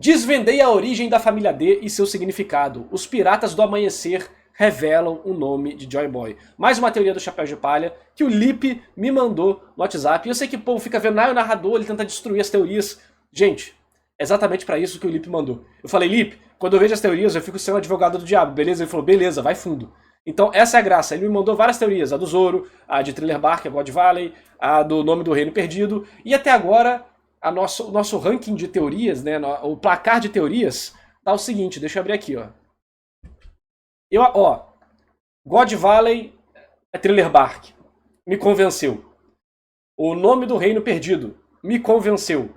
Desvendei a origem da família D e seu significado. Os Piratas do Amanhecer revelam o nome de Joy Boy. Mais uma teoria do Chapéu de Palha que o Lipe me mandou no WhatsApp. E eu sei que o povo fica vendo, o narrador, ele tenta destruir as teorias. Gente, é exatamente pra isso que o Lipe mandou. Eu falei, Lipe, quando eu vejo as teorias, eu fico sendo advogado do diabo, beleza? Ele falou, beleza, vai fundo. Então essa é a graça. Ele me mandou várias teorias. A do Zoro, a de Thriller Bark, a God Valley, a do Nome do Reino Perdido. E até agora, o nosso ranking de teorias, né, o placar de teorias, tá o seguinte, deixa eu abrir aqui, ó. God Valley é Thriller Bark, me convenceu. O Nome do Reino Perdido, me convenceu.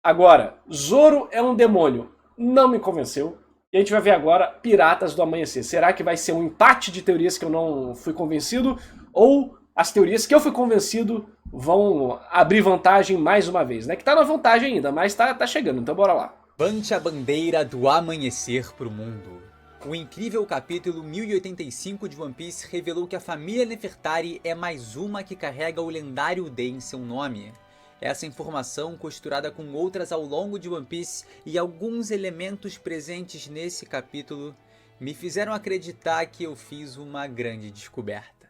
Agora, Zoro é um demônio, não me convenceu. E a gente vai ver agora Piratas do Amanhecer. Será que vai ser um empate de teorias que eu não fui convencido? Ou as teorias que eu fui convencido vão abrir vantagem mais uma vez, né? Que tá na vantagem ainda, mas tá chegando, então bora lá. Levante a bandeira do amanhecer pro mundo. O incrível capítulo 1085 de One Piece revelou que a família Nefertari é mais uma que carrega o lendário D em seu nome. Essa informação, costurada com outras ao longo de One Piece e alguns elementos presentes nesse capítulo, me fizeram acreditar que eu fiz uma grande descoberta.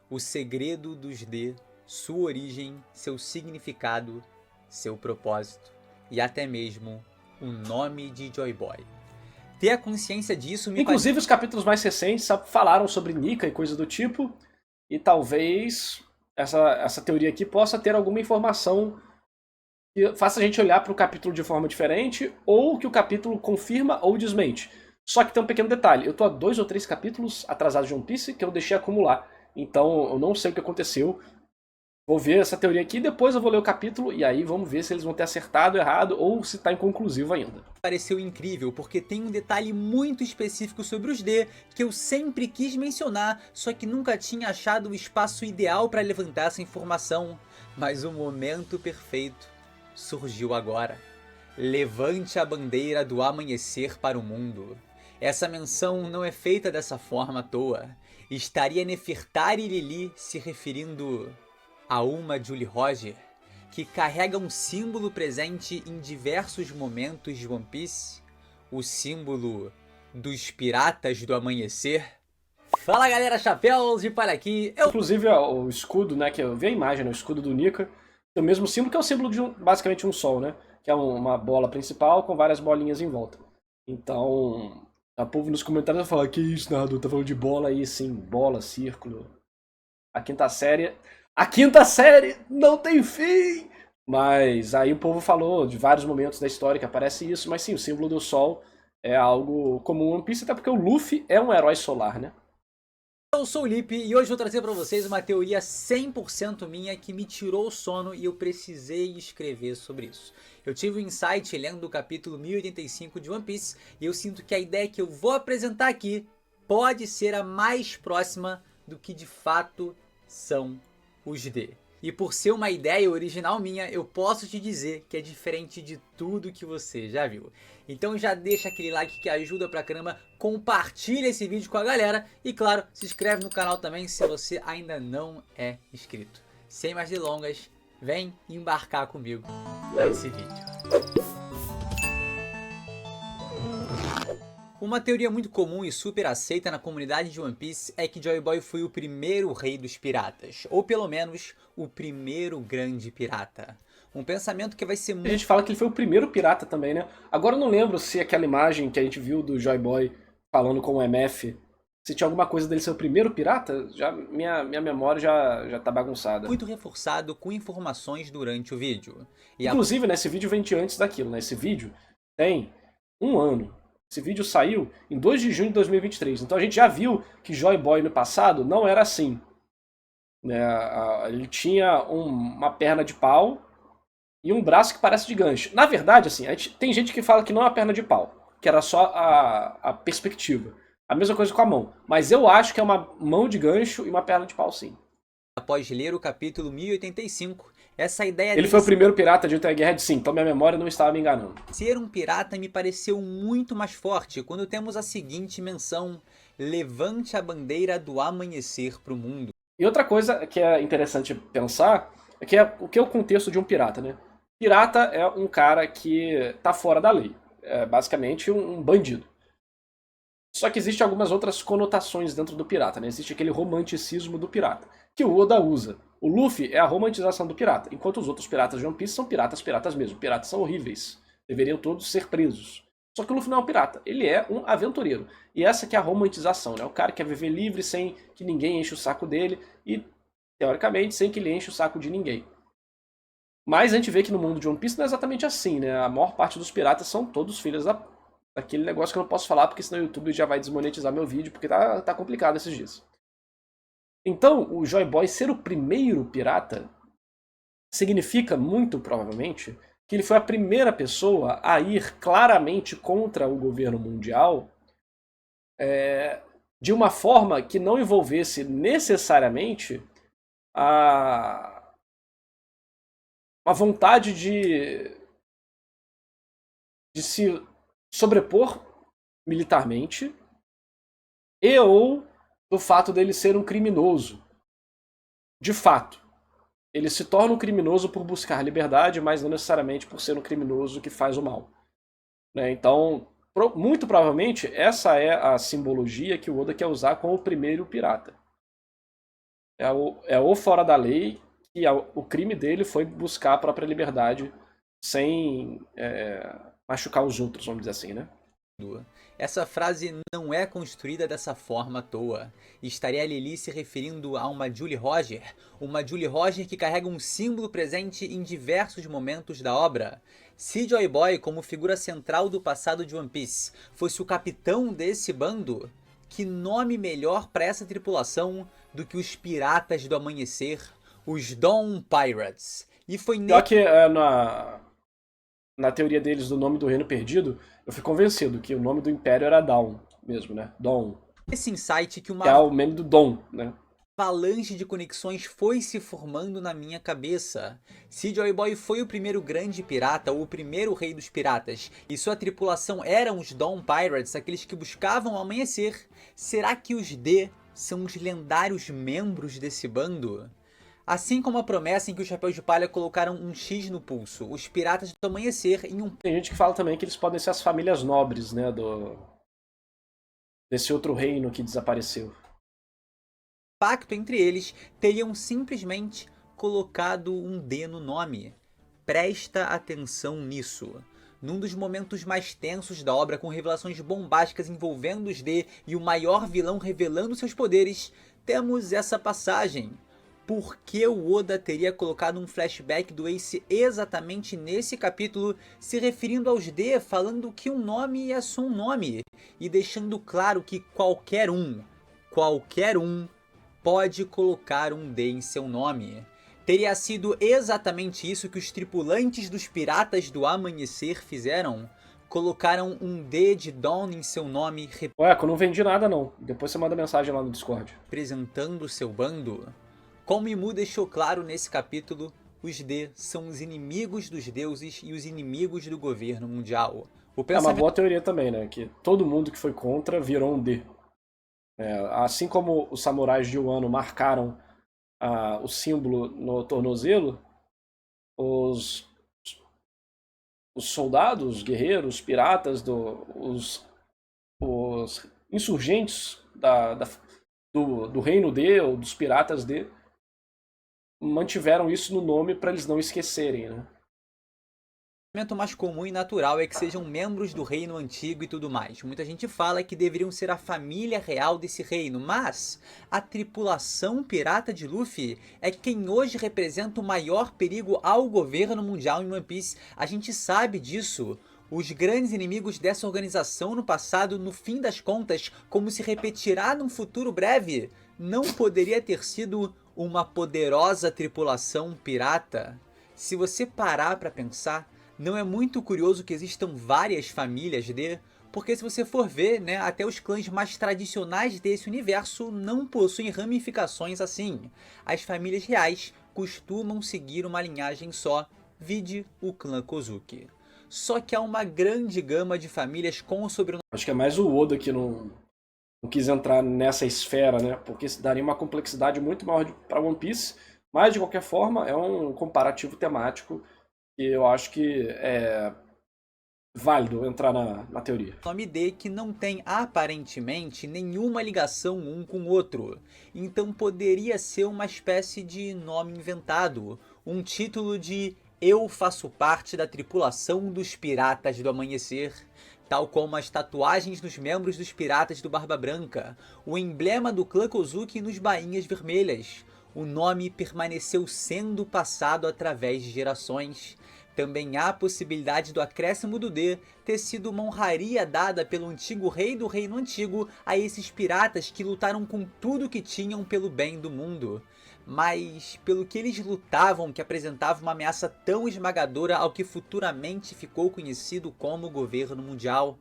O segredo dos D, sua origem, seu significado, seu propósito e até mesmo o nome de Joy Boy. Ter a consciência disso me Inclusive os capítulos mais recentes falaram sobre Nika e coisa do tipo, e talvez essa teoria aqui possa ter alguma informação que faça a gente olhar para o capítulo de forma diferente, ou que o capítulo confirma ou desmente. Só que tem um pequeno detalhe, eu tô há 2 ou 3 capítulos atrasados de One Piece que eu deixei acumular, então eu não sei o que aconteceu. Vou ver essa teoria aqui, depois eu vou ler o capítulo e aí vamos ver se eles vão ter acertado, errado ou se tá inconclusivo ainda. Pareceu incrível porque tem um detalhe muito específico sobre os D que eu sempre quis mencionar, só que nunca tinha achado o espaço ideal para levantar essa informação. Mas o momento perfeito surgiu agora. Levante a bandeira do amanhecer para o mundo. Essa menção não é feita dessa forma à toa. Estaria Nefertari e Lili se referindo a uma Julie Roger, que carrega um símbolo presente em diversos momentos de One Piece, o símbolo dos Piratas do Amanhecer. Fala galera, Chapéus de Palha aqui. Inclusive o escudo, né, que eu vi a imagem, né, o escudo do Nika, tem o mesmo símbolo que é o símbolo de basicamente um sol, né, que é uma bola principal com várias bolinhas em volta. Então, a povo nos comentários vai falar, que isso, narrador, tá falando de bola aí, sim, bola, círculo. A quinta série não tem fim! Mas aí o povo falou de vários momentos da história que aparece isso, mas sim, o símbolo do sol é algo comum em One Piece, até porque o Luffy é um herói solar, né? Eu sou o Lipe e hoje vou trazer para vocês uma teoria 100% minha que me tirou o sono e eu precisei escrever sobre isso. Eu tive um insight lendo o capítulo 1085 de One Piece e eu sinto que a ideia que eu vou apresentar aqui pode ser a mais próxima do que de fato são os D. E por ser uma ideia original minha, eu posso te dizer que é diferente de tudo que você já viu. Então já deixa aquele like que ajuda pra caramba, compartilha esse vídeo com a galera e claro, se inscreve no canal também se você ainda não é inscrito. Sem mais delongas, vem embarcar comigo nesse vídeo. Uma teoria muito comum e super aceita na comunidade de One Piece é que Joy Boy foi o primeiro rei dos piratas, ou pelo menos o primeiro grande pirata. Um pensamento que vai ser muito... A gente fala que ele foi o primeiro pirata também, né? Agora eu não lembro se aquela imagem que a gente viu do Joy Boy falando com o MF, se tinha alguma coisa dele ser o primeiro pirata, minha memória já tá bagunçada. Muito reforçado com informações durante o vídeo. Inclusive, né, esse vídeo vem de antes daquilo, né? Esse vídeo tem 1 ano. Esse vídeo saiu em 2 de junho de 2023. Então a gente já viu que Joy Boy no passado não era assim. Né? Ele tinha uma perna de pau e um braço que parece de gancho. Na verdade, assim, tem gente que fala que não é uma perna de pau, que era só a perspectiva. A mesma coisa com a mão. Mas eu acho que é uma mão de gancho e uma perna de pau, sim. Após ler o capítulo 1085, essa ideia... Ele foi o primeiro pirata de Egghead, sim, então minha memória não estava me enganando. Ser um pirata me pareceu muito mais forte quando temos a seguinte menção: levante a bandeira do amanhecer pro mundo. E outra coisa que é interessante pensar é o que é o contexto de um pirata, né? Pirata é um cara que tá fora da lei. É basicamente um bandido. Só que existem algumas outras conotações dentro do pirata, né? Existe aquele romanticismo do pirata, que o Oda usa. O Luffy é a romantização do pirata, enquanto os outros piratas de One Piece são piratas mesmo. Piratas são horríveis. Deveriam todos ser presos. Só que o Luffy não é um pirata, ele é um aventureiro. E essa que é a romantização, né? O cara quer viver livre sem que ninguém enche o saco dele e, teoricamente, sem que ele enche o saco de ninguém. Mas a gente vê que no mundo de One Piece não é exatamente assim, né? A maior parte dos piratas são todos filhos daquele negócio que eu não posso falar, porque senão o YouTube já vai desmonetizar meu vídeo, porque tá complicado esses dias. Então, o Joy Boy ser o primeiro pirata significa, muito provavelmente, que ele foi a primeira pessoa a ir claramente contra o governo mundial de uma forma que não envolvesse necessariamente a vontade de se sobrepor militarmente e ou do fato dele ser um criminoso. De fato, ele se torna um criminoso por buscar liberdade, mas não necessariamente por ser um criminoso que faz o mal. Né? Então, muito provavelmente, essa é a simbologia que o Oda quer usar com o primeiro pirata. É o fora da lei, e o crime dele foi buscar a própria liberdade sem machucar os outros, vamos dizer assim, né? Essa frase não é construída dessa forma à toa. Estaria a Lily se referindo a uma Jolly Roger que carrega um símbolo presente em diversos momentos da obra. Se Joy Boy, como figura central do passado de One Piece, fosse o capitão desse bando, que nome melhor para essa tripulação do que os Piratas do Amanhecer, os Dawn Pirates. E foi Só que na teoria deles do nome do Reino Perdido, eu fui convencido que o nome do Império era Dawn mesmo, né? Dawn. Esse insight que é o meme do Dom, né? Avalanche de conexões foi se formando na minha cabeça. Se Joy Boy foi o primeiro grande pirata, ou o primeiro rei dos piratas, e sua tripulação eram os Dawn Pirates, aqueles que buscavam o amanhecer, será que os D são os lendários membros desse bando? Assim como a promessa em que os Chapéus de Palha colocaram um X no pulso, os piratas do amanhecer em um... Tem gente que fala também que eles podem ser as famílias nobres, né, desse outro reino que desapareceu. Pacto entre eles, teriam simplesmente colocado um D no nome. Presta atenção nisso. Num dos momentos mais tensos da obra, com revelações bombásticas envolvendo os D e o maior vilão revelando seus poderes, temos essa passagem. Por que o Oda teria colocado um flashback do Ace exatamente nesse capítulo, se referindo aos D, falando que um nome é só um nome, e deixando claro que qualquer um pode colocar um D em seu nome? Teria sido exatamente isso que os tripulantes dos Piratas do Amanhecer fizeram? Colocaram um D de Dawn em seu nome, Ué, eu não vendi nada não. Depois você manda mensagem lá no Discord. representando seu bando? Como Imu deixou claro nesse capítulo, os D são os inimigos dos deuses e os inimigos do governo mundial. É uma boa teoria também, né? Que todo mundo que foi contra virou um D. Assim como os samurais de Wano marcaram o símbolo no tornozelo, os soldados, os guerreiros, os piratas, os insurgentes do reino D, ou dos piratas D, mantiveram isso no nome para eles não esquecerem, né? O pensamento mais comum e natural é que sejam membros do reino antigo e tudo mais. Muita gente fala que deveriam ser a família real desse reino, mas a tripulação pirata de Luffy é quem hoje representa o maior perigo ao governo mundial em One Piece. A gente sabe disso. Os grandes inimigos dessa organização no passado, no fim das contas, como se repetirá num futuro breve, não poderia ter sido uma poderosa tripulação pirata? Se você parar para pensar, não é muito curioso que existam várias famílias D? Porque se você for ver, né, até os clãs mais tradicionais desse universo não possuem ramificações assim. As famílias reais costumam seguir uma linhagem só, vide o clã Kozuki. Só que há uma grande gama de famílias com sobrenome. Acho que é mais o Oda que não quis entrar nessa esfera, né? Porque isso daria uma complexidade muito maior para One Piece, mas de qualquer forma é um comparativo temático E eu acho que é válido entrar na teoria. Nome D que não tem aparentemente nenhuma ligação um com o outro, então poderia ser uma espécie de nome inventado, um título de Eu faço parte da tripulação dos Piratas do Amanhecer, tal como as tatuagens nos membros dos Piratas do Barba Branca, o emblema do clã Kozuki nos bainhas vermelhas. O nome permaneceu sendo passado através de gerações. Também há a possibilidade do acréscimo do D ter sido uma honraria dada pelo antigo rei do Reino Antigo a esses piratas que lutaram com tudo que tinham pelo bem do mundo. Mas pelo que eles lutavam que apresentava uma ameaça tão esmagadora ao que futuramente ficou conhecido como governo mundial.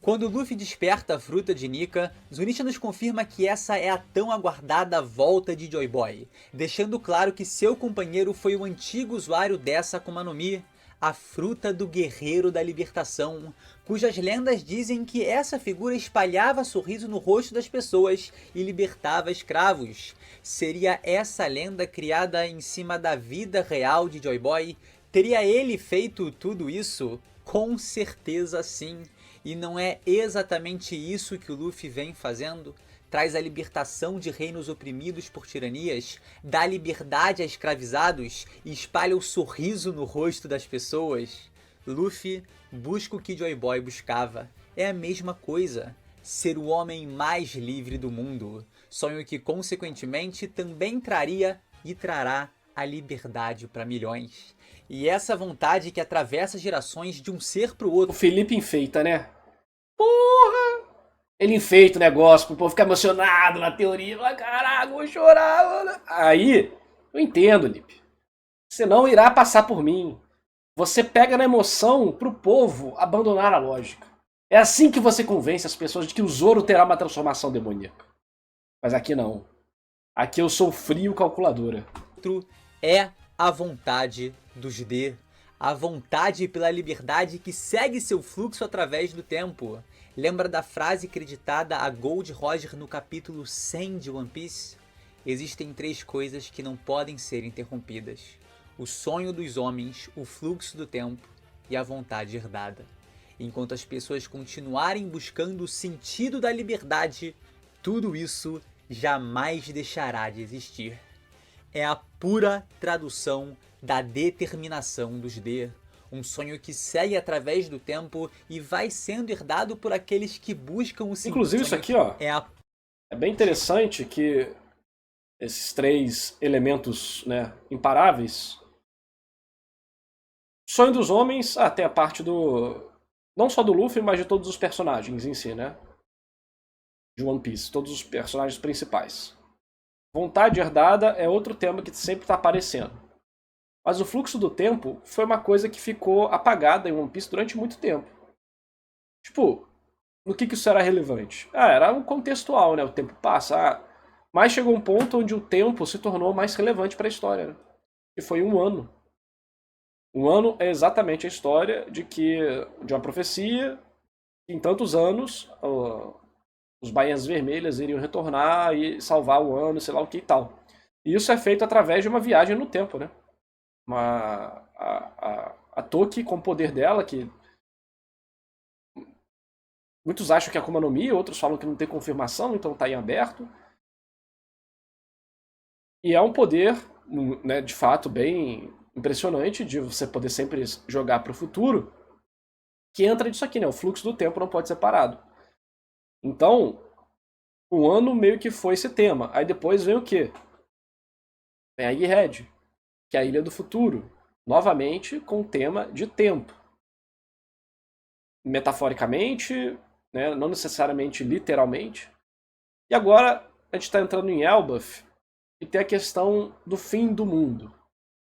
Quando Luffy desperta a fruta de Nika, Zunisha nos confirma que essa é a tão aguardada volta de Joy Boy, deixando claro que seu companheiro foi o antigo usuário dessa Akuma no Mi, a fruta do Guerreiro da Libertação, cujas lendas dizem que essa figura espalhava sorriso no rosto das pessoas e libertava escravos. Seria essa lenda criada em cima da vida real de Joy Boy? Teria ele feito tudo isso? Com certeza sim. E não é exatamente isso que o Luffy vem fazendo? Traz a libertação de reinos oprimidos por tiranias, dá liberdade a escravizados e espalha o sorriso no rosto das pessoas. Luffy busca o que Joy Boy buscava. É a mesma coisa. Ser o homem mais livre do mundo. Sonho que consequentemente também traria e trará a liberdade para milhões. E essa vontade que atravessa gerações de um ser pro O outro. Felipe enfeita, né? Porra! Ele enfeita o negócio pro povo ficar emocionado na teoria. Fala, caraca, vou chorar, mano. Aí, eu entendo, Lipe. Você não irá passar por mim. Você pega na emoção pro povo abandonar a lógica. É assim que você convence as pessoas de que o Zoro terá uma transformação demoníaca. Mas aqui não. Aqui eu sou frio calculadora. É a vontade dos D. A vontade pela liberdade que segue seu fluxo através do tempo. Lembra da frase creditada a Gold Roger no capítulo 100 de One Piece? Existem 3 coisas que não podem ser interrompidas: o sonho dos homens, o fluxo do tempo e a vontade herdada. Enquanto as pessoas continuarem buscando o sentido da liberdade, tudo isso jamais deixará de existir. É a pura tradução da determinação dos D. Um sonho que segue através do tempo e vai sendo herdado por aqueles que buscam o sentido. Inclusive isso aqui, ó, é bem interessante que esses 3 elementos, né, imparáveis. Sonho dos homens, até a parte do... não só do Luffy, mas de todos os personagens em si, né? De One Piece, todos os personagens principais. Vontade herdada é outro tema que sempre está aparecendo. Mas o fluxo do tempo foi uma coisa que ficou apagada em One Piece durante muito tempo. Tipo, no que isso era relevante? Era um contextual, né? O tempo passa. Mas chegou um ponto onde o tempo se tornou mais relevante para a história, né? E foi um ano. Um ano é exatamente a história de uma profecia, em tantos anos, os Bainhas Vermelhas iriam retornar e salvar o ano, sei lá o que e tal. E isso é feito através de uma viagem no tempo, né? A Toki, com o poder dela, que muitos acham que é Akuma no Mi, outros falam que não tem confirmação, então tá em aberto. E é um poder, né, de fato, bem impressionante de você poder sempre jogar para o futuro, que entra disso aqui, né? O fluxo do tempo não pode ser parado. Então, o ano meio que foi esse tema. Aí depois vem o quê? Vem a Egghead, que é a Ilha do Futuro. Novamente com o tema de tempo. Metaforicamente, né? Não necessariamente literalmente. E agora a gente está entrando em Elbaf e tem a questão do fim do mundo,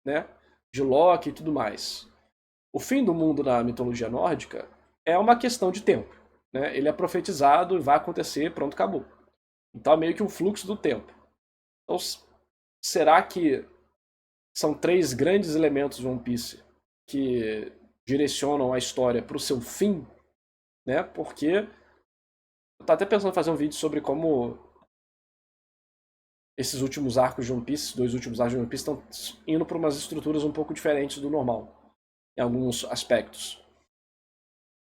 né? De Loki e tudo mais. O fim do mundo na mitologia nórdica é uma questão de tempo, né? Ele é profetizado e vai acontecer, pronto, acabou. Então é meio que um fluxo do tempo. Então, será que são 3 grandes elementos de One Piece que direcionam a história para o seu fim, né? Porque eu tô até pensando em fazer um vídeo sobre como esses últimos arcos de One Piece, 2 últimos arcos de One Piece, estão indo para umas estruturas um pouco diferentes do normal. em alguns aspectos.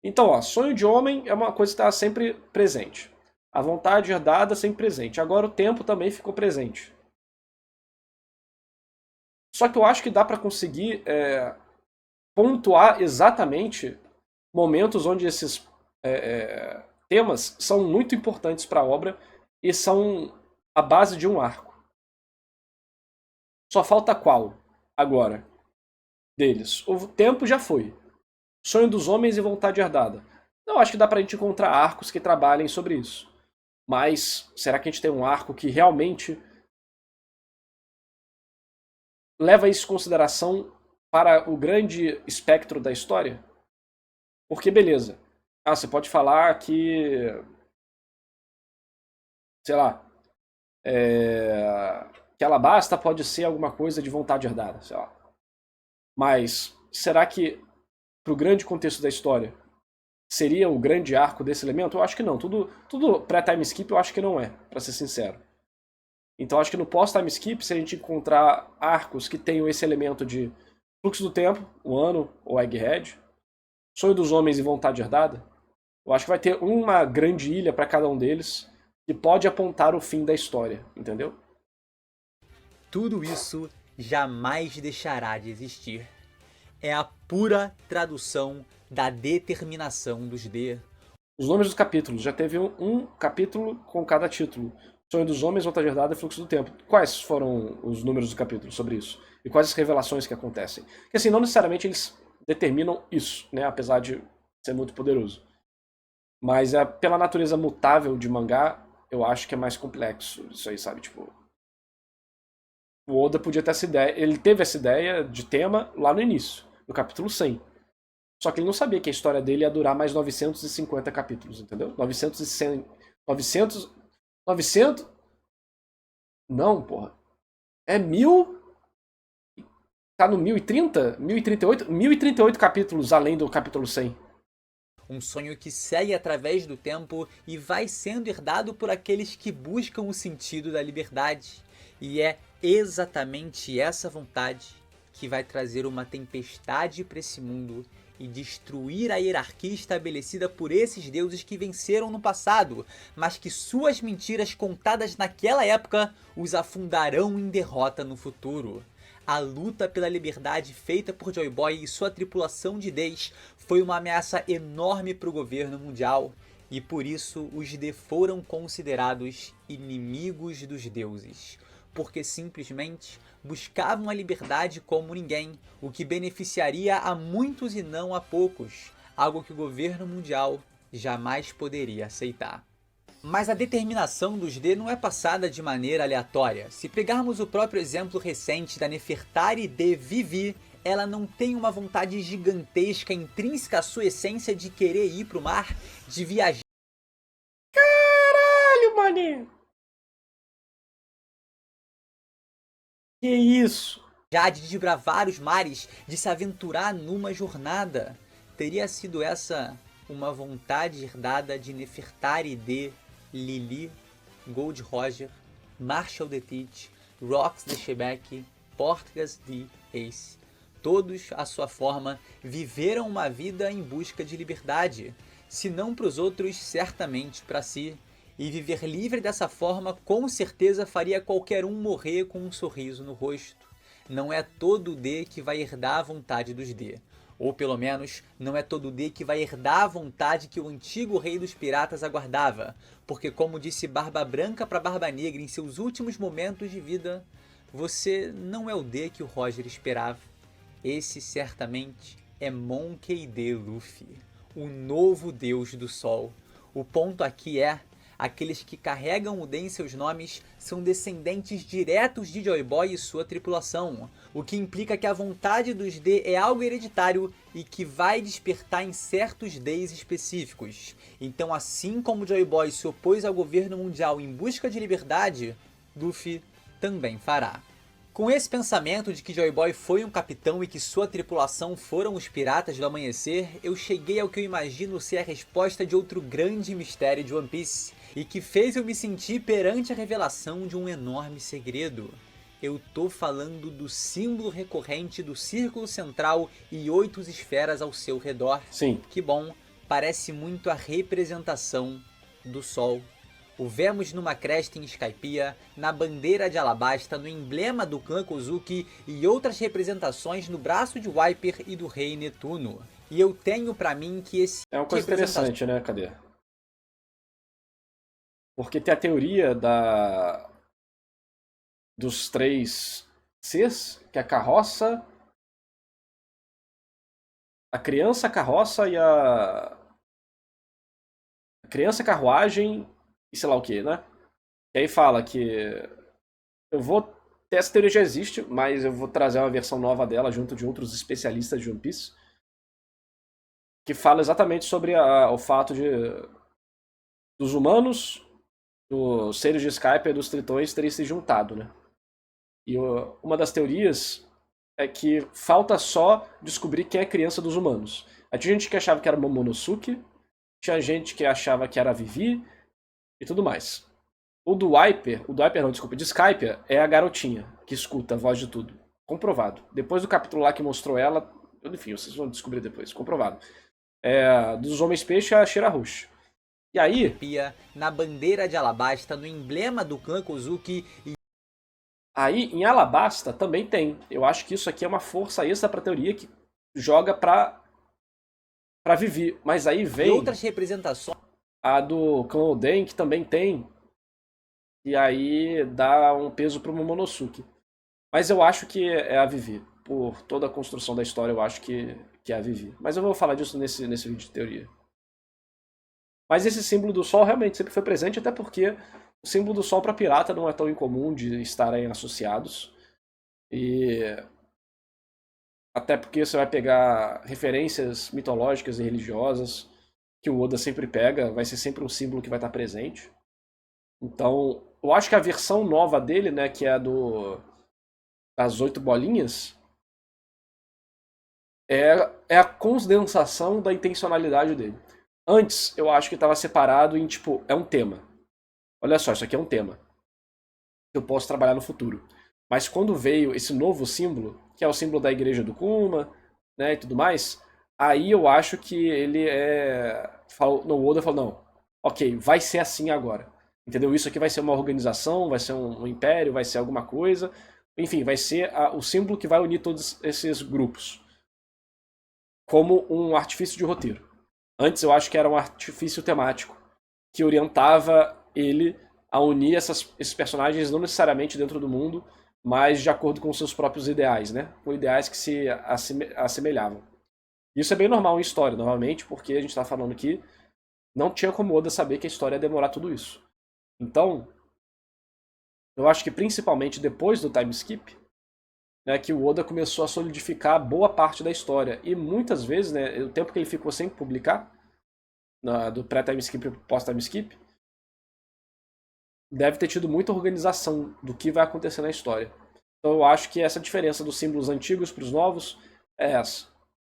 Então, ó, sonho de homem é uma coisa que está sempre presente. A vontade herdada sempre presente. Agora o tempo também ficou presente. Só que eu acho que dá para conseguir pontuar exatamente momentos onde esses temas são muito importantes para a obra e são a base de um arco. Só falta qual agora deles? O tempo já foi. Sonho dos homens e vontade herdada. Eu acho que dá pra gente encontrar arcos que trabalhem sobre isso. Mas será que a gente tem um arco que realmente leva isso em consideração para o grande espectro da história? Porque beleza. Você pode falar que, sei lá, que Alabasta pode ser alguma coisa de vontade herdada, sei lá. Mas será que pro grande contexto da história seria o grande arco desse elemento? Eu acho que não. Tudo pré-time skip eu acho que não é, pra ser sincero. Então acho que no pós-time skip, se a gente encontrar arcos que tenham esse elemento de fluxo do tempo, o ano ou Egghead, sonho dos homens e vontade herdada, eu acho que vai ter uma grande ilha para cada um deles que pode apontar o fim da história, entendeu? Tudo isso jamais deixará de existir. É a pura tradução da determinação dos D. Os nomes dos capítulos. Já teve um capítulo com cada título. Sonho dos Homens, Vontade Herdada e Fluxo do Tempo. Quais foram os números dos capítulos sobre isso? E quais as revelações que acontecem? Porque assim, não necessariamente eles determinam isso, né? Apesar de ser muito poderoso. Mas pela natureza mutável de mangá, eu acho que é mais complexo isso aí, sabe? Tipo, o Oda podia ter essa ideia. Ele teve essa ideia de tema lá no início, no capítulo 100. Só que ele não sabia que a história dele ia durar mais 950 capítulos, entendeu? 900 e 100... 900... Não, porra. É 1000... Tá no 1030? 1038? 1038 capítulos além do capítulo 100. Um sonho que segue através do tempo e vai sendo herdado por aqueles que buscam o sentido da liberdade. E é exatamente essa vontade que vai trazer uma tempestade para esse mundo e destruir a hierarquia estabelecida por esses deuses que venceram no passado, mas que suas mentiras contadas naquela época os afundarão em derrota no futuro. A luta pela liberdade feita por Joy Boy e sua tripulação de Ds foi uma ameaça enorme para o governo mundial, e por isso os D foram considerados inimigos dos deuses, porque simplesmente buscavam a liberdade como ninguém, o que beneficiaria a muitos e não a poucos, algo que o governo mundial jamais poderia aceitar. Mas a determinação dos D não é passada de maneira aleatória. Se pegarmos o próprio exemplo recente da Nefertari de Vivi, ela não tem uma vontade gigantesca intrínseca à sua essência de querer ir pro mar, de viajar. Caralho, mané! Que isso? Já de desbravar os mares, de se aventurar numa jornada. Teria sido essa uma vontade herdada de Nefertari de Lily, Gold Roger, Marshall the Teach, Rox the Shebeck, Portgas the Ace. Todos, à sua forma, viveram uma vida em busca de liberdade, se não para os outros, certamente para si. E viver livre dessa forma com certeza faria qualquer um morrer com um sorriso no rosto. Não é todo D que vai herdar a vontade dos D. Ou pelo menos, não é todo D que vai herdar a vontade que o antigo rei dos piratas aguardava. Porque como disse Barba Branca para Barba Negra em seus últimos momentos de vida, você não é o D que o Roger esperava. Esse certamente é Monkey D. Luffy, o novo deus do sol. O ponto aqui é: aqueles que carregam o D em seus nomes são descendentes diretos de Joy Boy e sua tripulação, o que implica que a vontade dos D é algo hereditário e que vai despertar em certos Ds específicos. Então, assim como Joy Boy se opôs ao governo mundial em busca de liberdade, Luffy também fará. Com esse pensamento de que Joy Boy foi um capitão e que sua tripulação foram os piratas do amanhecer, eu cheguei ao que eu imagino ser a resposta de outro grande mistério de One Piece, e que fez eu me sentir perante a revelação de um enorme segredo. Eu tô falando do símbolo recorrente do círculo central e 8 esferas ao seu redor. Sim. Que bom, parece muito a representação do Sol. O vemos numa cresta em Skypiea, na bandeira de Alabasta, no emblema do clã Kozuki e outras representações no braço de Wiper e do rei Netuno. E eu tenho pra mim que esse... É uma coisa interessante, né? Cadê? Porque tem a teoria dos 3 Cs, que é a carroça, a criança, a carroça e a criança, a carruagem e sei lá o que, né? E aí fala que eu vou... Essa teoria já existe, mas eu vou trazer uma versão nova dela junto de outros especialistas de One Piece, que fala exatamente sobre o fato dos humanos, dos seres de Skype e dos tritões terem se juntado, né? E uma das teorias é que falta só descobrir quem é a criança dos humanos. Aí tinha gente que achava que era Momonosuke, tinha gente que achava que era a Vivi e tudo mais. O do Wiper não, desculpa, de Skype é a garotinha que escuta a voz de tudo. Comprovado. Depois do capítulo lá que mostrou ela, enfim, vocês vão descobrir depois, comprovado. Dos Homens Peixe é a Shirahoshi. E aí... na bandeira de Alabasta, no emblema do clã Kozuki e... Aí, em Alabasta, também tem. Eu acho que isso aqui é uma força extra pra teoria que joga pra Vivi. Mas aí vem... E outras representações... A do clã Oden, que também tem. E aí dá um peso pro Momonosuke. Mas eu acho que é a Vivi. Por toda a construção da história, eu acho que é a Vivi. Mas eu vou falar disso nesse vídeo de teoria. Mas esse símbolo do sol realmente sempre foi presente, até porque o símbolo do sol para pirata não é tão incomum de estarem associados. E até porque você vai pegar referências mitológicas e religiosas que o Oda sempre pega, vai ser sempre um símbolo que vai estar presente. Então, eu acho que a versão nova dele, né, que é a das 8 bolinhas, é a condensação da intencionalidade dele. Antes, eu acho que estava separado em, tipo, é um tema. Olha só, isso aqui é um tema que eu posso trabalhar no futuro. Mas quando veio esse novo símbolo, que é o símbolo da igreja do Kuma, né, e tudo mais, aí eu acho que ele o Oda falou, não, ok, vai ser assim agora. Entendeu? Isso aqui vai ser uma organização, vai ser um império, vai ser alguma coisa. Enfim, vai ser o símbolo que vai unir todos esses grupos. Como um artifício de roteiro. Antes eu acho que era um artifício temático que orientava ele a unir esses personagens não necessariamente dentro do mundo, mas de acordo com seus próprios ideais, né? Com ideais que se assemelhavam. Isso é bem normal em história, novamente, porque a gente está falando que não tinha como Oda saber que a história ia demorar tudo isso. Então, eu acho que principalmente depois do time skip, né, que o Oda começou a solidificar boa parte da história. E muitas vezes, né, o tempo que ele ficou sem publicar, do pré-time skip e pós-time skip, deve ter tido muita organização do que vai acontecer na história. Então eu acho que essa diferença dos símbolos antigos para os novos é essa.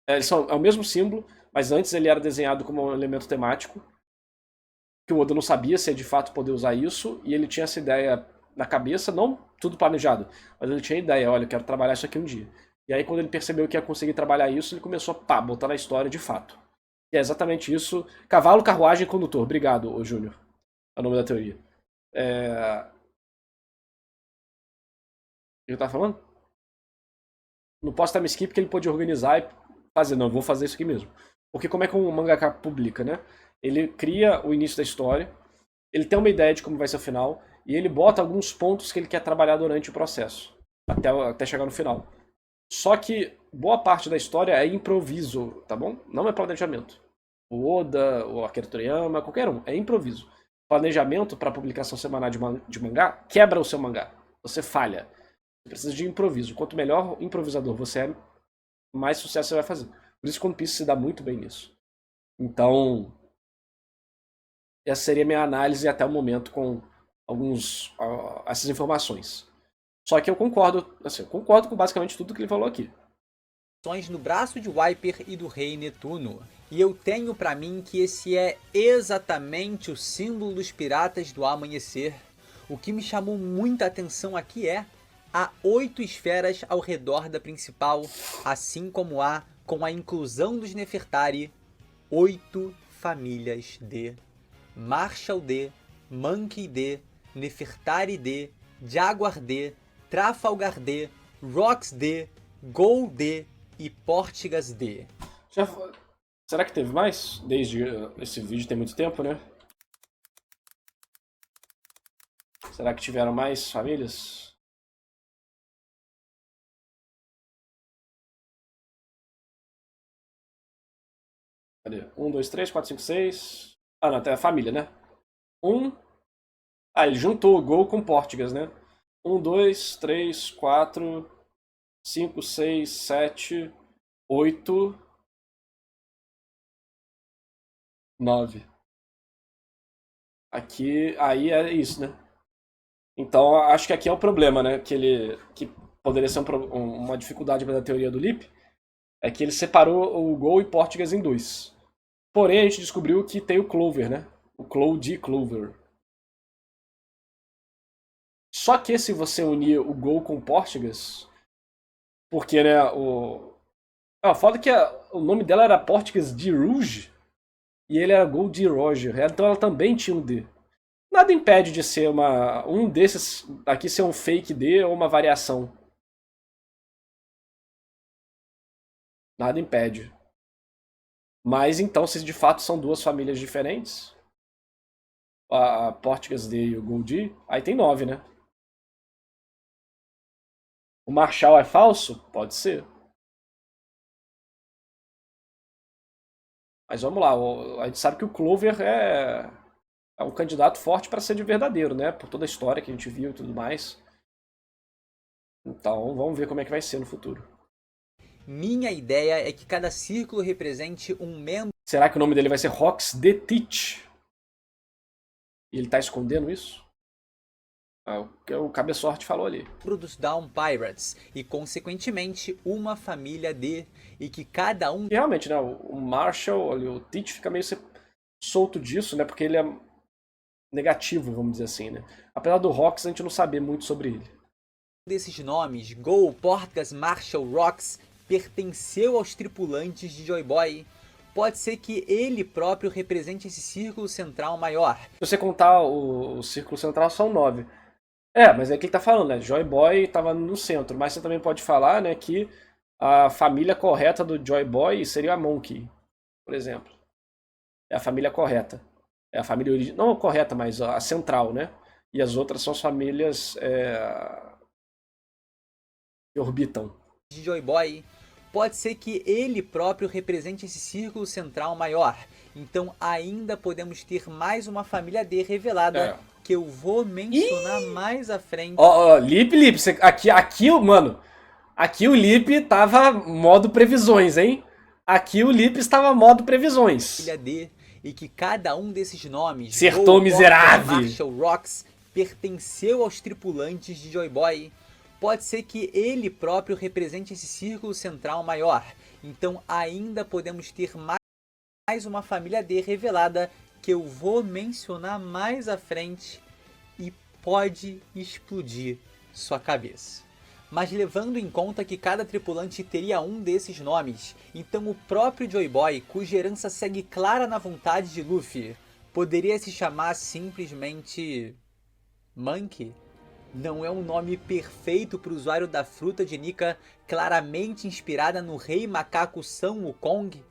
É o mesmo símbolo, mas antes ele era desenhado como um elemento temático, que o Oda não sabia se ia de fato poder usar isso, e ele tinha essa ideia na cabeça, não tudo planejado, mas ele tinha a ideia, olha, eu quero trabalhar isso aqui um dia. E aí quando ele percebeu que ia conseguir trabalhar isso, ele começou a botar na história de fato. E é exatamente isso. Cavalo, carruagem e condutor. Obrigado, Júnior. É o nome da teoria. O que eu tava falando? No pós-time skip que ele pôde organizar e fazer, não, vou fazer isso aqui mesmo. Porque como é que um mangaka publica, né? Ele cria o início da história, ele tem uma ideia de como vai ser o final, e ele bota alguns pontos que ele quer trabalhar durante o processo, até chegar no final. Só que boa parte da história é improviso, tá bom? Não é planejamento. O Oda, o Akira Toriyama, qualquer um, é improviso. Planejamento para publicação semanal de mangá quebra o seu mangá. Você falha. Você precisa de improviso. Quanto melhor improvisador você é, mais sucesso você vai fazer. Por isso que One Piece se dá muito bem nisso. Então, essa seria a minha análise até o momento com essas informações. Só que eu concordo, assim, concordo com basicamente tudo que ele falou aqui. No braço de Wiper e do rei Netuno. E eu tenho pra mim que esse é exatamente o símbolo dos piratas do amanhecer. O que me chamou muita atenção aqui é Há 8 esferas ao redor da principal, assim como há, com a inclusão dos Nefertari, 8 famílias de Marshall D, Monkey D, Nefertari D, Jaguar D, Trafalgar D, Rox D, Gol D e Portigas D. Já... Será que teve mais? Desde esse vídeo tem muito tempo, né? Será que tiveram mais famílias? Cadê? 1, 2, 3, 4, 5, 6. Ah, não, até a família, né? 1. Ah, ele juntou o Gol com Portugas, né? 1, 2, 3, 4, 5, 6, 7, 8, 9. Aqui, aí é isso, né? Então, acho que aqui é o problema, né? Que poderia ser uma dificuldade da teoria do Lippe, é que ele separou o Gol e Portugas em dois. Porém, a gente descobriu que tem o Clover, né? O Cloud Clover. Só que se você unir o Gol com Portugas, porque, né, foda que o nome dela era Portugas de Rouge e ele era Gol de Roger, então ela também tinha um D. Nada impede de ser um desses aqui ser um fake D ou uma variação. Nada impede. Mas então, se de fato são duas famílias diferentes, a Portugas D e o Gold, aí tem 9, né? O Marshall é falso? Pode ser. Mas vamos lá, a gente sabe que o Clover é um candidato forte para ser de verdadeiro, né? Por toda a história que a gente viu e tudo mais. Então, vamos ver como é que vai ser no futuro. Minha ideia é que cada círculo represente um membro Será que o nome dele vai ser Rox the Teach? E ele tá escondendo isso? É o que o Cabeçorte falou ali. dos Down Pirates e, consequentemente, uma família de, e que cada um E realmente, né? O Marshall, o Teach fica meio solto disso, né? Porque ele é negativo, vamos dizer assim, né? Apesar do Rox, a gente não saber muito sobre ele. desses nomes, Gol, Portgas, Marshall, Rox, pertenceu aos tripulantes de Joy Boy. Pode ser que ele próprio represente esse círculo central maior. Se você contar o círculo central, são 9. Mas é que ele tá falando, né? Joy Boy tava no centro, mas você também pode falar, né, que a família correta do Joy Boy seria a Monkey, por exemplo. É a família correta. É a família não a correta, mas a central, né? E as outras são as famílias que orbitam. De Joy Boy. Pode ser que ele próprio represente esse círculo central maior. Então ainda podemos ter mais uma família D revelada, que eu vou mencionar mais à frente. Lip, aqui, mano, aqui o Lip tava modo previsões, hein? Aqui o Lip estava modo previsões. Família D, e que cada um desses nomes, Acertou, miserável! Marshall, Rox, pertenceu aos tripulantes de Joy Boy. Pode ser que ele próprio represente esse círculo central maior. Então ainda podemos ter mais uma família D revelada, que eu vou mencionar mais à frente e pode explodir sua cabeça. Mas levando em conta que cada tripulante teria um desses nomes, então o próprio Joy Boy, cuja herança segue clara na vontade de Luffy, poderia se chamar simplesmente Monkey? Não é um nome perfeito para o usuário da fruta de Nika, claramente inspirada no rei macaco Sun Wukong?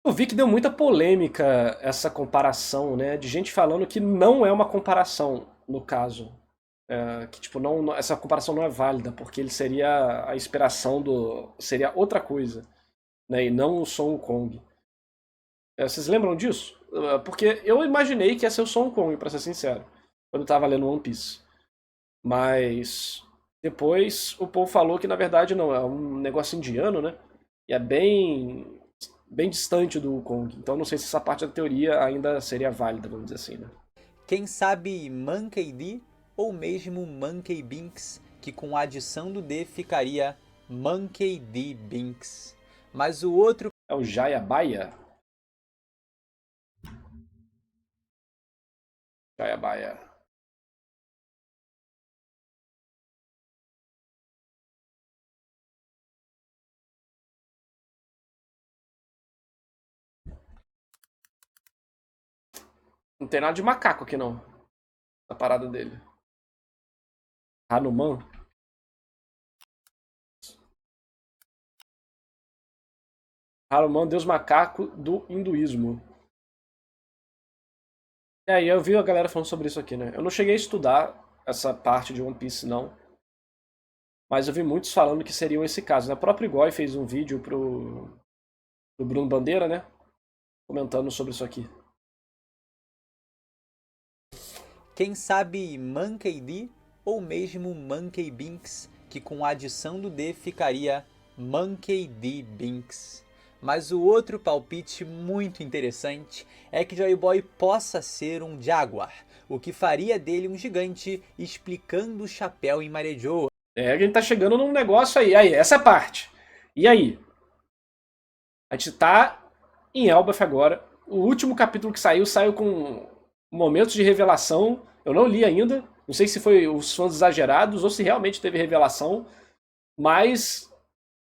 Eu vi que deu muita polêmica essa comparação, né? De gente falando que não é uma comparação, no caso. Que tipo, essa comparação não é válida, porque ele seria a inspiração seria outra coisa, né? E não o Son Wukong. Vocês lembram disso? Porque eu imaginei que ia ser o Son Wukong, pra ser sincero, quando eu tava lendo One Piece. Mas depois o povo falou que na verdade não, é um negócio indiano, né? E é bem distante do Wukong. Então não sei se essa parte da teoria ainda seria válida, vamos dizer assim, né? Quem sabe Monkey D ou mesmo Monkey Binks, que com a adição do D ficaria Monkey D Binks. Mas o outro é o Jayabaya. Jayabaya. Não tem nada de macaco aqui, não. Na parada dele. Hanuman. Hanuman, deus macaco do hinduísmo. E aí eu vi a galera falando sobre isso aqui, né? Eu não cheguei a estudar essa parte de One Piece, não. Mas eu vi muitos falando que seriam esse caso, né? O próprio Igor fez um vídeo pro Bruno Bandeira, né? Comentando sobre isso aqui. Quem sabe Monkey D ou mesmo Monkey Binks, que com a adição do D ficaria Monkey D Binks. Mas o outro palpite muito interessante é que Joy Boy possa ser um Jaguar, o que faria dele um gigante, explicando o chapéu em Marejou. É, a gente tá chegando num negócio aí. Aí, essa parte. E aí? A gente tá em Elbaf agora. O último capítulo que saiu com momentos de revelação. Eu não li ainda. Não sei se foi os fãs exagerados ou se realmente teve revelação. Mas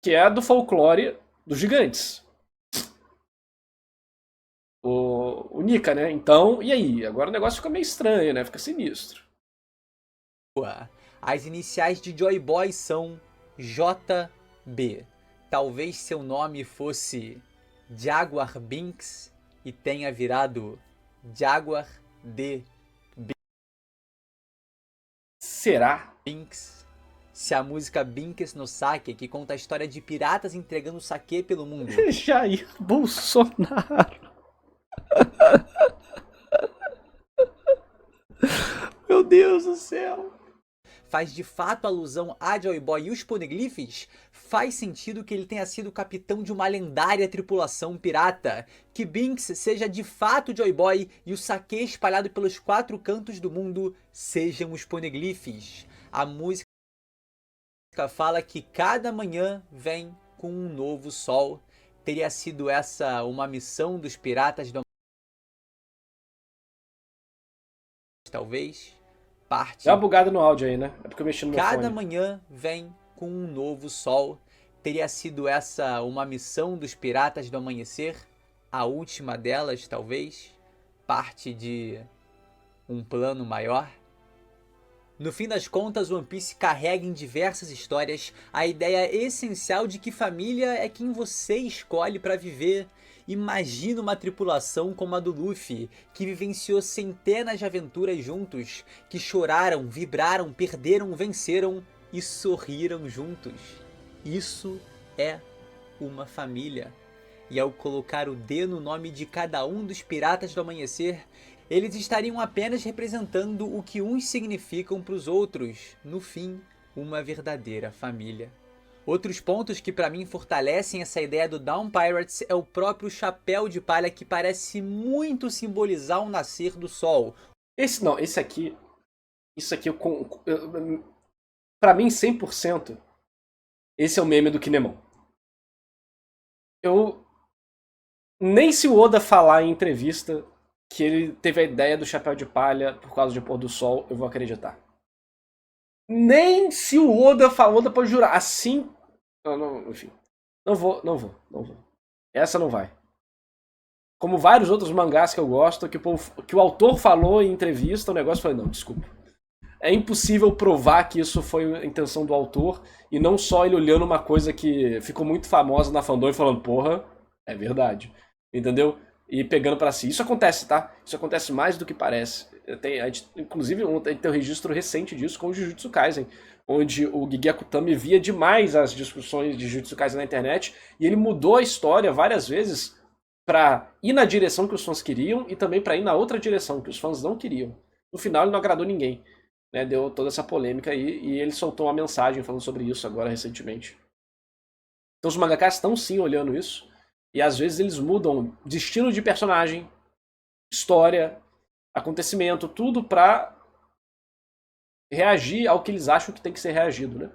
que é do folclore dos gigantes. O Nika, né? Então, e aí? Agora o negócio fica meio estranho, né? Fica sinistro. As iniciais de Joy Boy são JB. Talvez seu nome fosse Jaguar Binks e tenha virado Jaguar D Será? Binks. Se a música Binks no Sake, que conta a história de piratas entregando saque pelo mundo, Jair Bolsonaro. Meu Deus do céu. faz de fato alusão a Joy Boy e os Poneglyphs, faz sentido que ele tenha sido capitão de uma lendária tripulação pirata, que Binks seja de fato Joy Boy e o saque espalhado pelos 4 cantos do mundo sejam os Poneglyphs. A música fala que cada manhã vem com um novo sol. Teria sido essa uma missão dos piratas do talvez? Parte. Dá uma bugada no áudio aí, né? É porque eu mexi no meu Cada fone. manhã vem com um novo sol. Teria sido essa uma missão dos piratas do amanhecer? A última delas, talvez? Parte de um plano maior? No fim das contas, One Piece carrega em diversas histórias a ideia essencial de que família é quem você escolhe para viver. Imagina uma tripulação como a do Luffy, que vivenciou centenas de aventuras juntos, que choraram, vibraram, perderam, venceram e sorriram juntos. Isso é uma família. E ao colocar o D no nome de cada um dos piratas do amanhecer, eles estariam apenas representando o que uns significam para os outros. No fim, uma verdadeira família. Outros pontos que para mim fortalecem essa ideia do Dawn Pirates é o próprio chapéu de palha, que parece muito simbolizar o nascer do sol. Esse aqui pra mim 100%, esse é o meme do Kinemon. Nem se o Oda falar em entrevista que ele teve a ideia do chapéu de palha por causa de pôr do sol, eu vou acreditar. Nem se o Oda falar, Oda pode jurar. Assim, enfim. Não vou. Essa não vai. Como vários outros mangás que eu gosto, que o autor falou em entrevista, o negócio foi, não, desculpa. É impossível provar que isso foi a intenção do autor, e não só ele olhando uma coisa que ficou muito famosa na fandom e falando, porra, é verdade. Entendeu? E pegando pra si. Isso acontece, tá? Isso acontece mais do que parece. Inclusive, tem um registro recente disso com o Jujutsu Kaisen, onde o Gege Akutami via demais as discussões de Jujutsu Kaisen na internet, e ele mudou a história várias vezes pra ir na direção que os fãs queriam e também pra ir na outra direção que os fãs não queriam. No final, ele não agradou ninguém. Né? Deu toda essa polêmica aí, e ele soltou uma mensagem falando sobre isso agora recentemente. Então os mangakas estão sim olhando isso, e às vezes eles mudam destino de personagem, história, acontecimento, tudo pra reagir ao que eles acham que tem que ser reagido, né?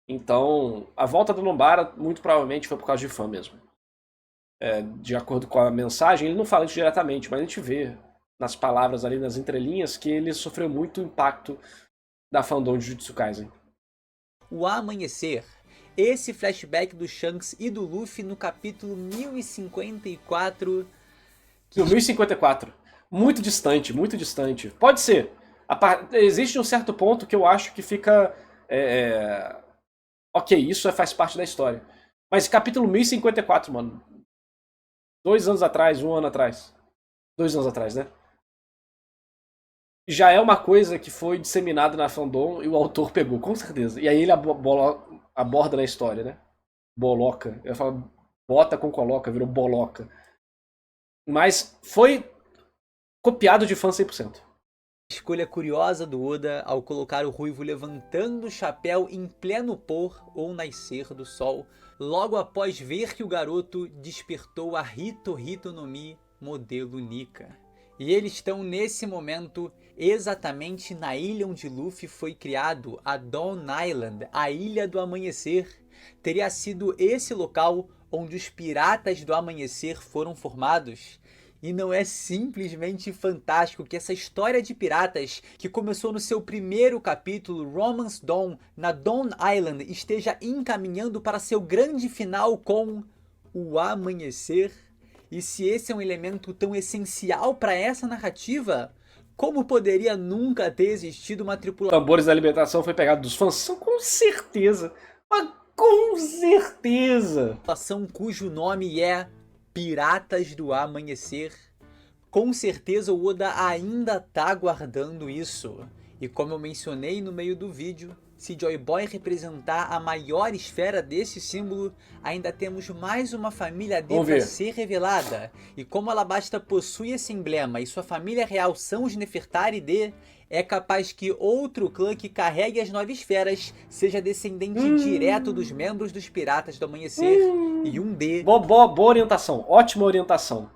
Então, a volta do Nobara muito provavelmente foi por causa de fã mesmo. De acordo com a mensagem, ele não fala isso diretamente, mas a gente vê nas palavras ali, nas entrelinhas, que ele sofreu muito impacto da fandom de Jujutsu Kaisen. O Amanhecer. Esse flashback do Shanks e do Luffy no capítulo 1054. No 1054. muito distante, muito distante. Pode ser. Existe um certo ponto que eu acho que fica... Ok, isso faz parte da história. Mas capítulo 1054, mano. 2 anos atrás, 1 ano atrás. 2 anos atrás, né? Já é uma coisa que foi disseminada na fandom e o autor pegou, com certeza. E aí ele aborda na história, né? Boloca. Eu falo bota com coloca, virou boloca. Mas foi copiado de fã 100%. Escolha curiosa do Oda ao colocar o ruivo levantando o chapéu em pleno pôr ou nascer do sol, logo após ver que o garoto despertou a Hito Hito no Mi modelo Nika. E eles estão nesse momento exatamente na ilha onde Luffy foi criado, a Dawn Island, a Ilha do Amanhecer. Teria sido esse local onde os Piratas do Amanhecer foram formados. E não é simplesmente fantástico que essa história de piratas, que começou no seu primeiro capítulo, Romance Dawn, na Dawn Island, esteja encaminhando para seu grande final com o amanhecer? E se esse é um elemento tão essencial para essa narrativa, como poderia nunca ter existido uma tripulação? Tambores da Libertação foi pegado dos fãs? Com certeza. Mas com certeza. Cujo nome é Piratas do Amanhecer. Com certeza o Oda ainda tá guardando isso. E como eu mencionei no meio do vídeo, se Joy Boy representar a maior esfera desse símbolo, ainda temos mais uma família D para ser revelada. E como Alabasta possui esse emblema e sua família real são os Nefertari D, é capaz que outro clã que carregue as 9 esferas seja descendente direto dos membros dos Piratas do Amanhecer e um D... Boa orientação, ótima orientação.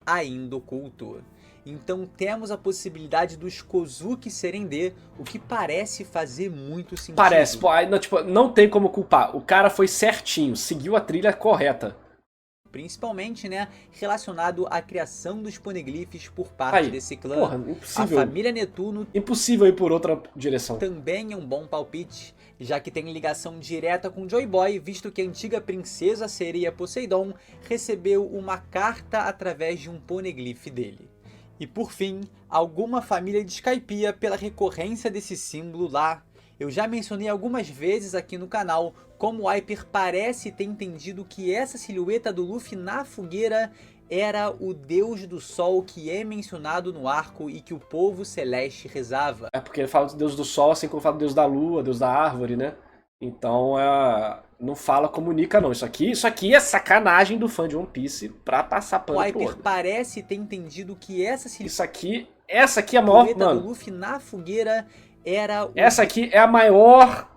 Ainda oculto. Então temos a possibilidade dos Kozuki serem D, o que parece fazer muito sentido. Parece, não tem como culpar. O cara foi certinho, seguiu a trilha correta. Principalmente, né, relacionado à criação dos poneglyphs por parte desse clã. Porra, impossível. A família Netuno... Impossível ir por outra direção. Também é um bom palpite, já que tem ligação direta com Joy Boy, visto que a antiga princesa sereia Poseidon recebeu uma carta através de um poneglyph dele. E por fim, alguma família de Skypiea pela recorrência desse símbolo lá. Eu já mencionei algumas vezes aqui no canal como o Hyper parece ter entendido que essa silhueta do Luffy na fogueira era o deus do sol que é mencionado no arco e que o povo celeste rezava. É porque ele fala do deus do sol assim como fala do deus da lua, deus da árvore, né? Então não fala como Nika não. Isso aqui é sacanagem do fã de One Piece pra passar pano pro Hyper parece ter entendido que essa silhueta essa aqui é a maior, mano. do Luffy na fogueira era essa aqui é a maior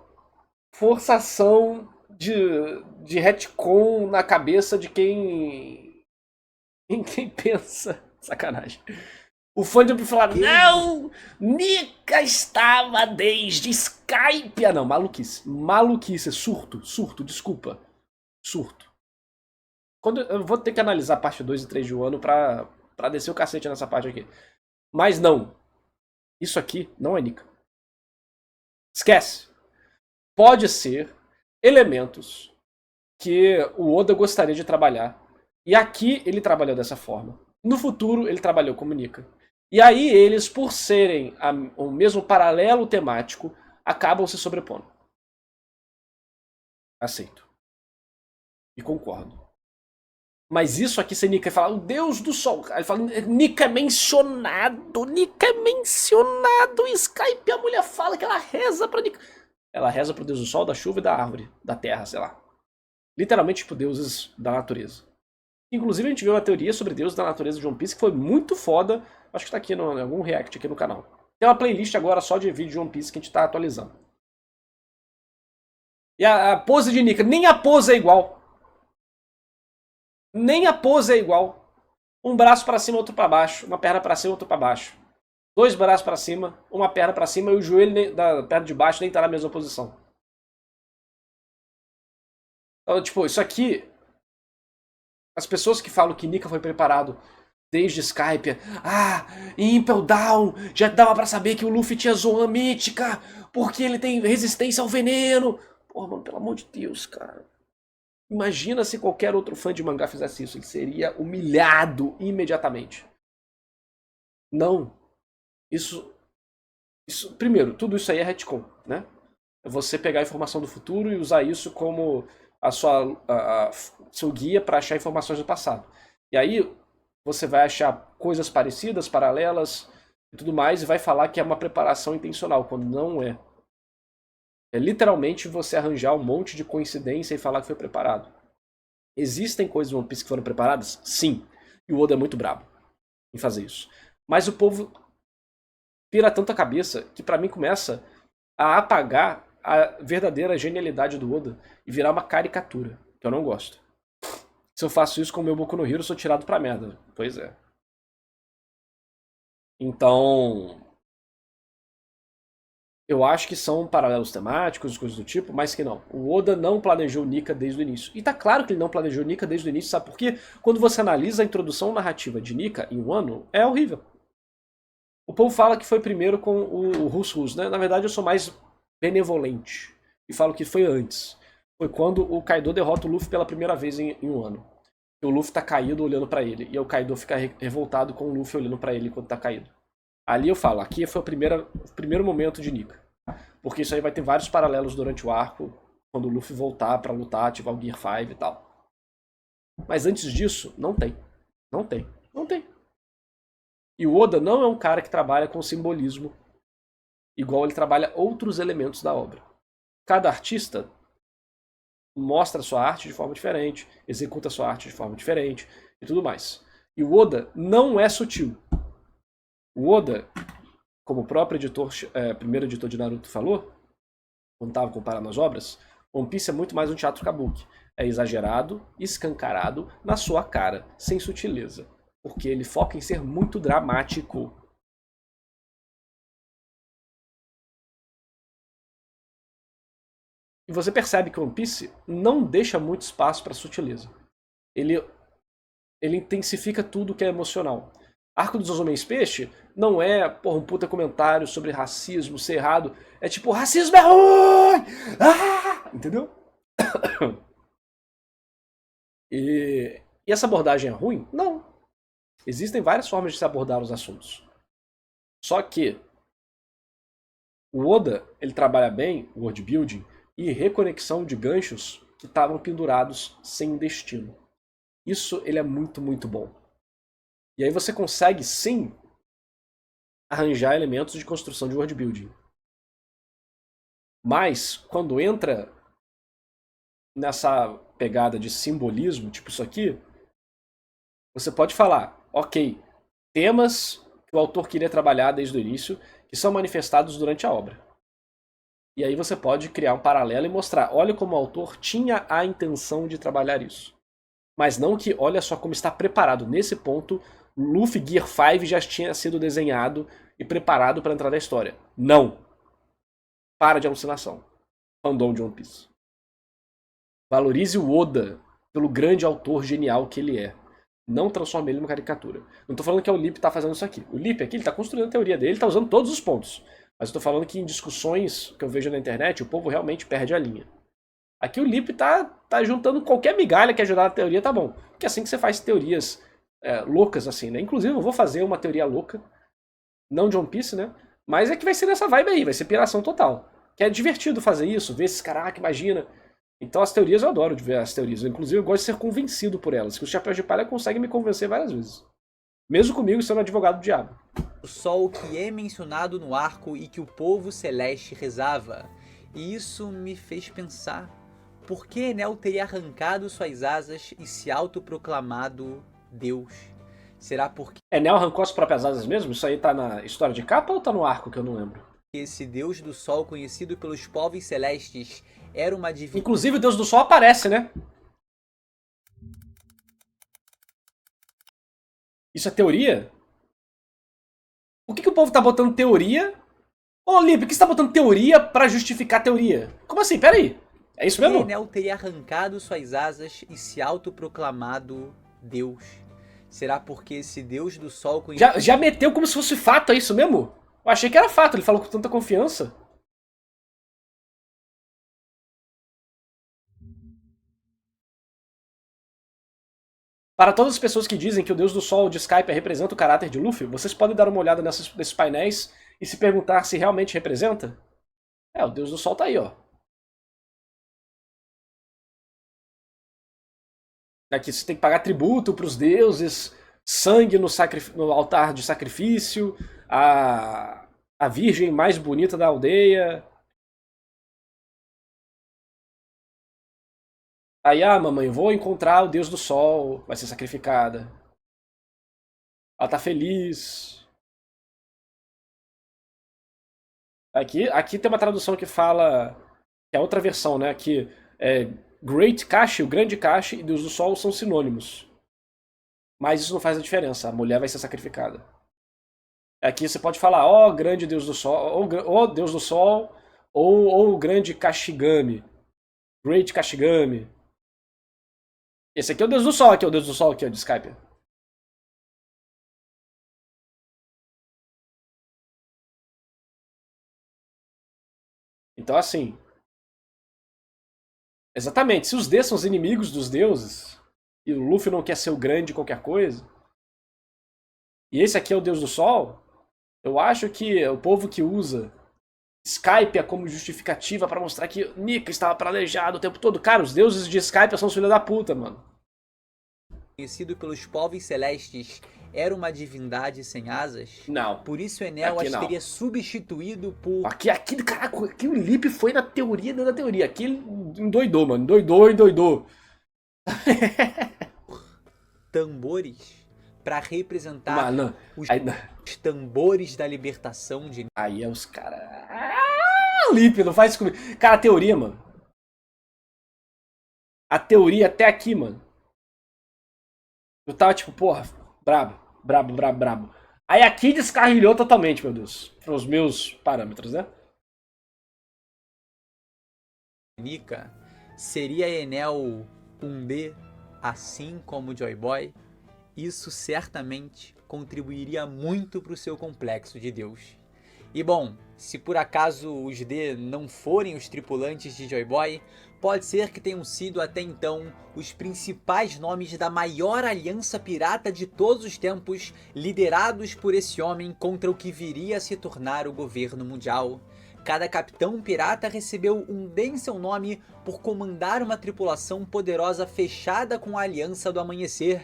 forçação de retcon na cabeça de quem pensa. Sacanagem. O fã de One Piece falar, não, Nika estava desde Skype. Ah não, maluquice, surto, desculpa. Surto. Eu vou ter que analisar a parte 2 e 3 de Wano pra descer o cacete nessa parte aqui. Mas não, isso aqui não é Nika. Esquece. Pode ser elementos que o Oda gostaria de trabalhar. E aqui ele trabalhou dessa forma. No futuro ele trabalhou como Nika. E aí eles, por serem o mesmo paralelo temático, acabam se sobrepondo. Aceito. E concordo. Mas isso aqui ser Nika, fala o deus do sol. Aí fala, Nika é mencionado. Skype, a mulher fala que ela reza pra Nika. Ela reza pro deus do sol, da chuva e da árvore, da terra, sei lá. Literalmente tipo deuses da natureza. Inclusive a gente viu uma teoria sobre deuses da natureza de One Piece que foi muito foda. Acho que tá aqui em algum react aqui no canal. Tem uma playlist agora só de vídeo de One Piece que a gente tá atualizando. E a pose de Nika, nem a pose é igual. Nem a pose é igual. Um braço pra cima, outro pra baixo. Uma perna pra cima, outro pra baixo. 2 braços pra cima, uma perna pra cima e o joelho da perna de baixo nem tá na mesma posição. Então, tipo, isso aqui... As pessoas que falam que Nika foi preparado desde Skype... em Impel Down já dava pra saber que o Luffy tinha Zoan mítica porque ele tem resistência ao veneno. Porra, mano, pelo amor de Deus, cara. Imagina se qualquer outro fã de mangá fizesse isso. Ele seria humilhado imediatamente. Não. Isso, primeiro, tudo isso aí é retcon, né? É você pegar a informação do futuro e usar isso como seu guia para achar informações do passado. E aí você vai achar coisas parecidas, paralelas e tudo mais, e vai falar que é uma preparação intencional, quando não é. É literalmente você arranjar um monte de coincidência e falar que foi preparado. Existem coisas no One Piece que foram preparadas? Sim. E o Oda é muito brabo em fazer isso. Mas o povo pira tanto a cabeça que pra mim começa a apagar a verdadeira genialidade do Oda e virar uma caricatura, que eu não gosto. Se eu faço isso com o meu Boku no Hero, eu sou tirado pra merda. Pois é. Então, eu acho que são paralelos temáticos, coisas do tipo, mas que não. O Oda não planejou Nika desde o início. E tá claro que ele não planejou Nika desde o início, sabe por quê? Quando você analisa a introdução narrativa de Nika em um ano, é horrível. O povo fala que foi primeiro com o Rus Rus, né? Na verdade, eu sou mais benevolente. E falo que foi antes. Foi quando o Kaido derrota o Luffy pela primeira vez em um ano. E o Luffy tá caído olhando pra ele. E o Kaido fica revoltado com o Luffy olhando pra ele enquanto tá caído. Ali eu falo, aqui foi o primeiro momento de Nika. Porque isso aí vai ter vários paralelos durante o arco, quando o Luffy voltar pra lutar, ativar o Gear 5 e tal. Mas antes disso, não tem. Não tem. Não tem. E o Oda não é um cara que trabalha com simbolismo igual ele trabalha outros elementos da obra. Cada artista mostra a sua arte de forma diferente, executa a sua arte de forma diferente e tudo mais. E o Oda não é sutil. O Oda, como o próprio primeiro editor de Naruto falou, quando estava comparando as obras, One Piece é muito mais um teatro kabuki. É exagerado, escancarado, na sua cara, sem sutileza. Porque ele foca em ser muito dramático. E você percebe que One Piece não deixa muito espaço para sutileza. Ele intensifica tudo que é emocional. Arco dos Homens Peixe não é, porra, um puta comentário sobre racismo, ser errado. É tipo, racismo é ruim! Ah! Entendeu? E essa abordagem é ruim? Não. Existem várias formas de se abordar os assuntos. Só que o Oda, ele trabalha bem world building e reconexão de ganchos que estavam pendurados sem destino. Isso ele é muito, muito bom. E aí você consegue, sim, arranjar elementos de construção de world building. Mas, quando entra nessa pegada de simbolismo, tipo isso aqui, você pode falar, ok, temas que o autor queria trabalhar desde o início, que são manifestados durante a obra. E aí você pode criar um paralelo e mostrar, olha como o autor tinha a intenção de trabalhar isso. Mas não que, olha só como está preparado. Nesse ponto, Luffy Gear 5 já tinha sido desenhado e preparado para entrar na história. Não. Para de alucinação. Fandom de One Piece. Valorize o Oda pelo grande autor genial que ele é. Não transforme ele numa caricatura. Não estou falando que é o Lip está fazendo isso aqui. O Lip aqui, ele está construindo a teoria dele, ele está usando todos os pontos. Mas eu tô falando que em discussões que eu vejo na internet, o povo realmente perde a linha. Aqui o Lip tá juntando qualquer migalha que ajudar na teoria, tá bom. Porque é assim que você faz teorias loucas, assim, né? Inclusive eu vou fazer uma teoria louca, não de One Piece, né? Mas é que vai ser nessa vibe aí, vai ser piração total. Que é divertido fazer isso, ver esses caraca, imagina. Então as teorias eu adoro de ver as teorias. Inclusive eu gosto de ser convencido por elas. Que os Chapéus de Palha conseguem me convencer várias vezes. Mesmo comigo sendo advogado do diabo. O sol que é mencionado no arco e que o povo celeste rezava. E isso me fez pensar, por que Enel teria arrancado suas asas e se autoproclamado Deus? Será porque Enel arrancou as próprias asas mesmo? Isso aí tá na história de capa ou tá no arco que eu não lembro? esse Deus do sol conhecido pelos povos celestes era uma divindade? Inclusive o Deus do Sol aparece, né? Isso é teoria? Por que o povo tá botando teoria? Ô, Lipe, por que você tá botando teoria pra justificar teoria? Como assim? Pera aí. É isso mesmo? Enel teria arrancado suas asas e se autoproclamado Deus. Será porque esse Deus do sol conhecido... Já meteu como se fosse fato, é isso mesmo? Eu achei que era fato, ele falou com tanta confiança. Para todas as pessoas que dizem que o Deus do Sol de Skype representa o caráter de Luffy, vocês podem dar uma olhada nesses painéis e se perguntar se realmente representa? O Deus do Sol tá aí, ó. Aqui você tem que pagar tributo para os deuses, sangue no altar de sacrifício, a virgem mais bonita da aldeia. Aí, mamãe, eu vou encontrar o Deus do Sol, vai ser sacrificada. Ela tá feliz. Aqui tem uma tradução que fala, que é outra versão, né? Que Great Kashi, o grande Kashi, e Deus do Sol são sinônimos. Mas isso não faz a diferença, a mulher vai ser sacrificada. Aqui você pode falar, ó grande Deus do Sol, ó Deus do Sol, ou grande Kashigami. Great Kashigami. Esse aqui é o Deus do Sol, aqui é o Deus do Sol, aqui, ó, de Skype. Então, assim... Exatamente, se os D são os inimigos dos deuses, e o Luffy não quer ser o grande qualquer coisa, e esse aqui é o Deus do Sol, eu acho que o povo que usa Skype como justificativa pra mostrar que Nika estava planejado o tempo todo. Cara, os deuses de Skype são os filhos da puta, mano. Conhecido pelos povos celestes, era uma divindade sem asas? Não. Por isso Enel as teria substituído por... Caraca, aqui o Lip foi na teoria dentro da teoria. Aqui ele endoidou, mano. Endoidou. tambores pra representar os tambores da libertação de... Aí é os caras... Lip, não faz isso comigo. Cara, a teoria, mano. A teoria até aqui, mano. Eu tava tipo, porra, brabo. Aí aqui descarrilhou totalmente, meu Deus. Para os meus parâmetros, né? Nika, seria Enel um D, assim como o Joy Boy? Isso certamente contribuiria muito para o seu complexo de Deus. E bom, se por acaso os D não forem os tripulantes de Joy Boy, pode ser que tenham sido até então os principais nomes da maior aliança pirata de todos os tempos, liderados por esse homem contra o que viria a se tornar o governo mundial. Cada capitão pirata recebeu um D em seu nome por comandar uma tripulação poderosa fechada com a Aliança do Amanhecer.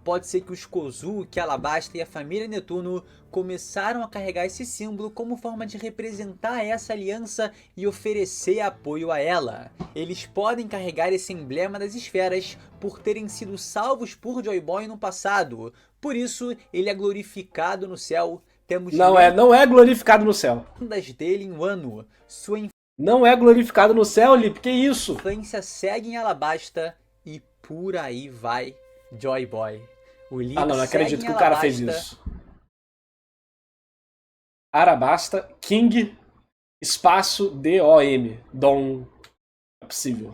Pode ser que os Kozuki, Alabasta e a família Netuno começaram a carregar esse símbolo como forma de representar essa aliança e oferecer apoio a ela. Eles podem carregar esse emblema das esferas por terem sido salvos por Joy Boy no passado. Por isso, ele é glorificado no céu. Temos não é glorificado no céu. Lendas dele em Wano. Não é glorificado no céu, Lip, que isso? Sua infância segue em Alabasta e por aí vai Joy Boy. Não acredito que o cara fez isso. Arabasta, King, espaço, D-O-M. Dom. É possível.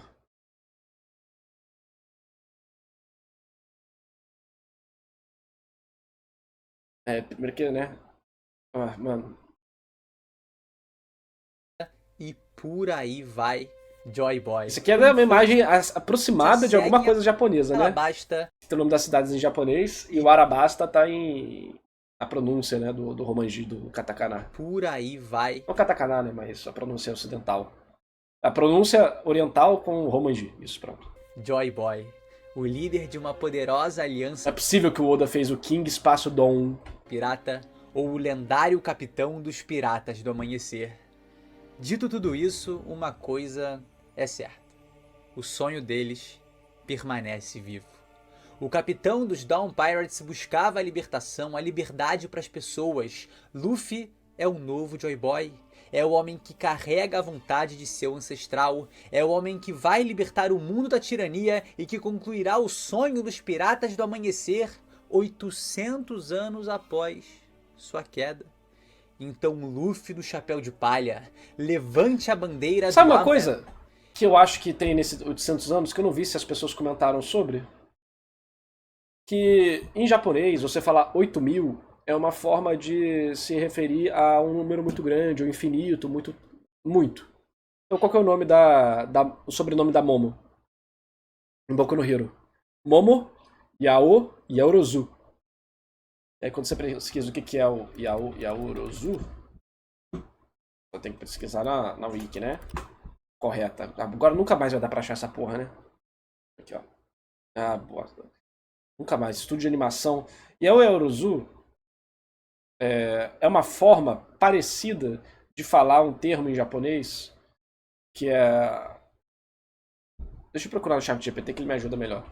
Primeiro que, né? Mano. E por aí vai Joy Boy. Isso aqui é uma imagem aproximada de alguma coisa japonesa, né? Alabasta. Tem o nome das cidades em japonês e o Arabasta tá em... a pronúncia, né, do Romanji, do katakana. Por aí vai. Não katakana, né, mas a pronúncia ocidental. A pronúncia oriental com o Romanji, isso, pronto. Joy Boy, o líder de uma poderosa aliança... É possível que o Oda fez o King Espaço Dom pirata ou o lendário capitão dos piratas do amanhecer. Dito tudo isso, uma coisa é certa. O sonho deles permanece vivo. O capitão dos Dawn Pirates buscava a libertação, a liberdade para as pessoas. Luffy é o novo Joy Boy. É o homem que carrega a vontade de seu ancestral. É o homem que vai libertar o mundo da tirania e que concluirá o sonho dos piratas do amanhecer 800 anos após sua queda. Então Luffy do Chapéu de Palha, levante a bandeira... Sabe uma coisa que eu acho que tem nesses 800 anos, que eu não vi se as pessoas comentaram sobre? Que em japonês você falar 8.000 é uma forma de se referir a um número muito grande, ou infinito, muito. Então qual que é o nome o sobrenome da Momo? Em Boku no Hero. Momo Yao e Yaoruzu. Aí quando você pesquisa o que é o Yao e Yaoruzu, eu tenho que pesquisar na wiki, né? Correta. Agora nunca mais vai dar pra achar essa porra, né? Aqui, ó. Ah, boa. Nunca mais. Estúdio de animação. Yao e Yaoruzu é uma forma parecida de falar um termo em japonês que é... Deixa eu procurar no chat GPT que ele me ajuda melhor.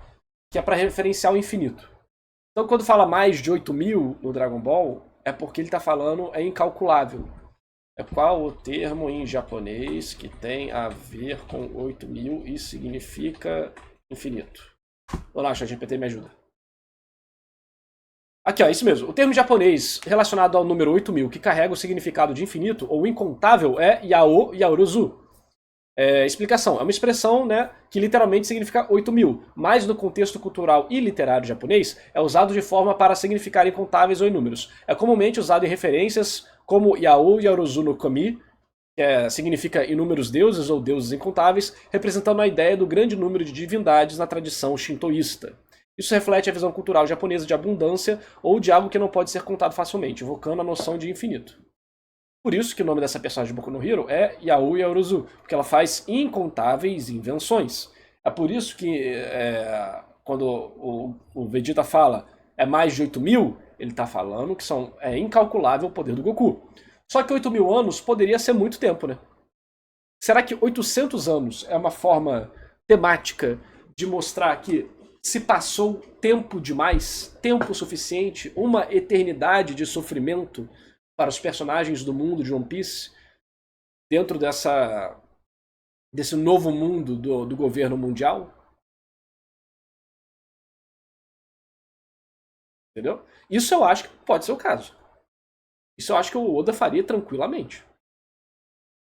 Que é para referenciar o infinito. Então quando fala mais de 8.000 no Dragon Ball, é porque ele está falando é incalculável. É qual o termo em japonês que tem a ver com 8.000 e significa infinito? Vamos lá, chat GPT me ajuda. Aqui, ó, isso mesmo. O termo japonês relacionado ao número 8.000 que carrega o significado de infinito ou incontável é Yao Yaoruzu. Explicação. É uma expressão, né, que literalmente significa 8.000, mas no contexto cultural e literário japonês é usado de forma para significar incontáveis ou inúmeros. É comumente usado em referências como Yao Yaoruzu no Kami, que significa inúmeros deuses ou deuses incontáveis, representando a ideia do grande número de divindades na tradição shintoísta. Isso reflete a visão cultural japonesa de abundância ou de algo que não pode ser contado facilmente, evocando a noção de infinito. Por isso que o nome dessa personagem de Boku no Hero é Yao Yaoruzu, porque ela faz incontáveis invenções. É por isso que quando o Vegeta fala é mais de 8.000, ele está falando que é incalculável o poder do Goku. Só que 8.000 anos poderia ser muito tempo, né? Será que 800 anos é uma forma temática de mostrar que se passou tempo demais, tempo suficiente, uma eternidade de sofrimento para os personagens do mundo de One Piece dentro desse novo mundo do governo mundial? Entendeu? Isso eu acho que pode ser o caso. Isso eu acho que o Oda faria tranquilamente.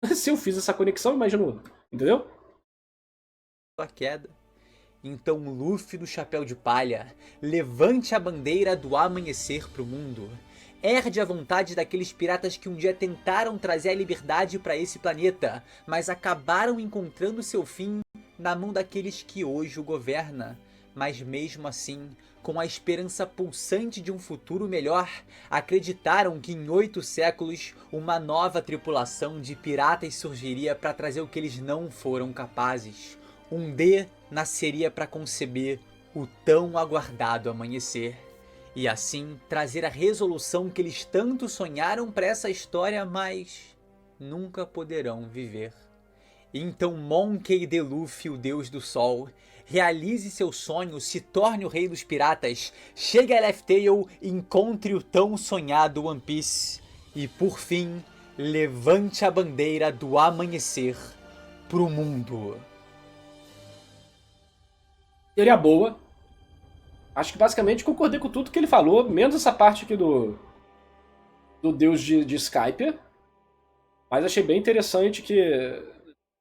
Se eu fiz essa conexão, imagina o Oda. Entendeu? A queda. Então Luffy do chapéu de palha, levante a bandeira do amanhecer pro mundo. Herde a vontade daqueles piratas que um dia tentaram trazer a liberdade para esse planeta, mas acabaram encontrando seu fim na mão daqueles que hoje o governa. Mas mesmo assim, com a esperança pulsante de um futuro melhor, acreditaram que em 8 séculos uma nova tripulação de piratas surgiria para trazer o que eles não foram capazes. Um D nasceria para conceber o tão aguardado amanhecer. E assim trazer a resolução que eles tanto sonharam para essa história, mas nunca poderão viver. Então Monkey D. Luffy, o deus do sol, realize seu sonho, se torne o rei dos piratas, chegue a Laugh Tale e encontre o tão sonhado One Piece. E por fim, levante a bandeira do amanhecer pro mundo. Teoria boa. Acho que basicamente concordei com tudo que ele falou, menos essa parte aqui do deus de Skype. Mas achei bem interessante que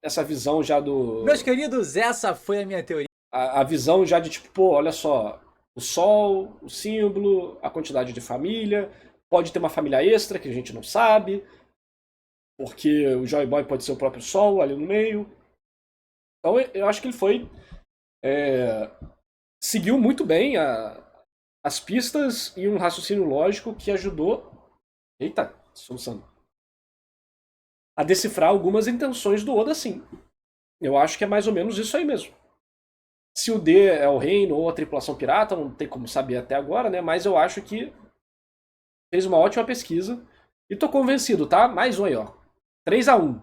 essa visão já do... Meus queridos, essa foi a minha teoria. A visão já de tipo, pô, olha só, o sol, o símbolo, a quantidade de família, pode ter uma família extra que a gente não sabe, porque o Joy Boy pode ser o próprio sol ali no meio. Então eu acho que ele foi... seguiu muito bem as pistas e um raciocínio lógico que ajudou... Eita, solução. A decifrar algumas intenções do Oda, sim. Eu acho que é mais ou menos isso aí mesmo. Se o D é o reino ou a tripulação pirata, não tem como saber até agora, né? Mas eu acho que fez uma ótima pesquisa. E tô convencido, tá? Mais um aí, ó. 3-1.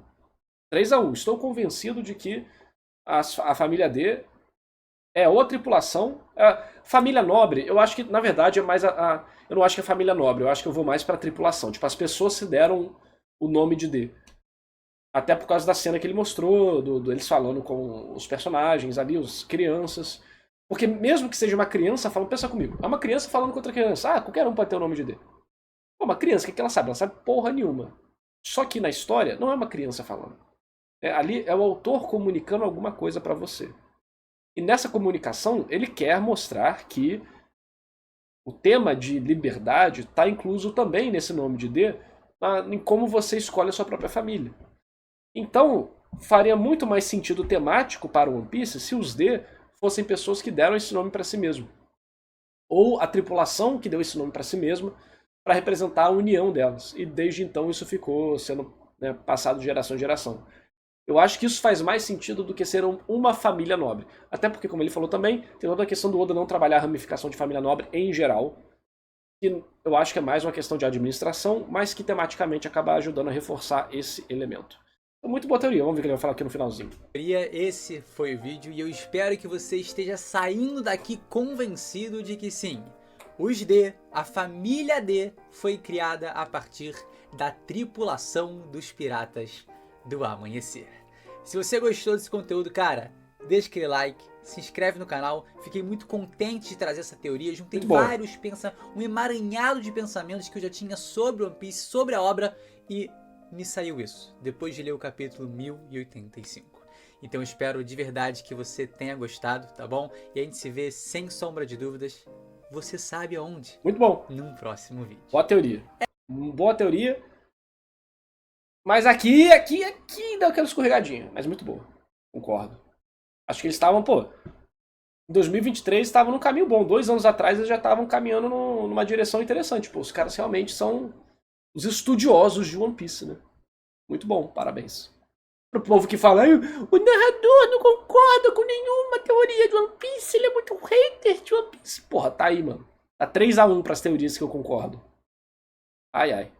3-1. Estou convencido de que a família D é ou a tripulação. Família nobre, eu acho que, na verdade, é mais eu não acho que é família nobre. Eu acho que eu vou mais pra tripulação. Tipo, as pessoas se deram o nome de D. Até por causa da cena que ele mostrou, eles falando com os personagens ali, as crianças. Porque mesmo que seja uma criança falando, pensa comigo, é uma criança falando com outra criança. Ah, qualquer um pode ter o nome de D. Pô, uma criança, o que ela sabe? Ela sabe porra nenhuma. Só que na história, não é uma criança falando. Ali é o autor comunicando alguma coisa pra você. E nessa comunicação, ele quer mostrar que o tema de liberdade está incluso também nesse nome de D, em como você escolhe a sua própria família. Então, faria muito mais sentido temático para o One Piece se os D fossem pessoas que deram esse nome para si mesmo. ou a tripulação que deu esse nome para si mesma, para representar a união delas. E desde então isso ficou sendo, né, passado de geração em geração. Eu acho que isso faz mais sentido do que ser uma família nobre. Até porque, como ele falou também, tem toda a questão do Oda não trabalhar a ramificação de família nobre em geral, que eu acho que é mais uma questão de administração, mas que tematicamente acaba ajudando a reforçar esse elemento. Então, muito boa teoria, vamos ver o que ele vai falar aqui no finalzinho. Esse foi o vídeo e eu espero que você esteja saindo daqui convencido de que sim, os D, a família D, foi criada a partir da tripulação dos Piratas do Amanhecer. Se você gostou desse conteúdo, cara, deixa aquele like, se inscreve no canal. Fiquei muito contente de trazer essa teoria. Juntei vários um emaranhado de pensamentos que eu já tinha sobre One Piece, sobre a obra, e me saiu isso, depois de ler o capítulo 1085. Então eu espero de verdade que você tenha gostado, tá bom? E a gente se vê sem sombra de dúvidas, você sabe aonde? Muito bom. Num próximo vídeo. Boa teoria. Boa teoria. Mas aqui deu aquela escorregadinha. Mas muito boa. Concordo. Acho que eles estavam, em 2023 estavam num caminho bom. 2 anos atrás eles já estavam caminhando numa direção interessante. Os caras realmente são os estudiosos de One Piece, né? Muito bom, parabéns. Pro povo que fala, o narrador não concorda com nenhuma teoria de One Piece, ele é muito hater de One Piece. Porra, tá aí, mano. Tá 3-1 pras teorias que eu concordo. Ai, ai.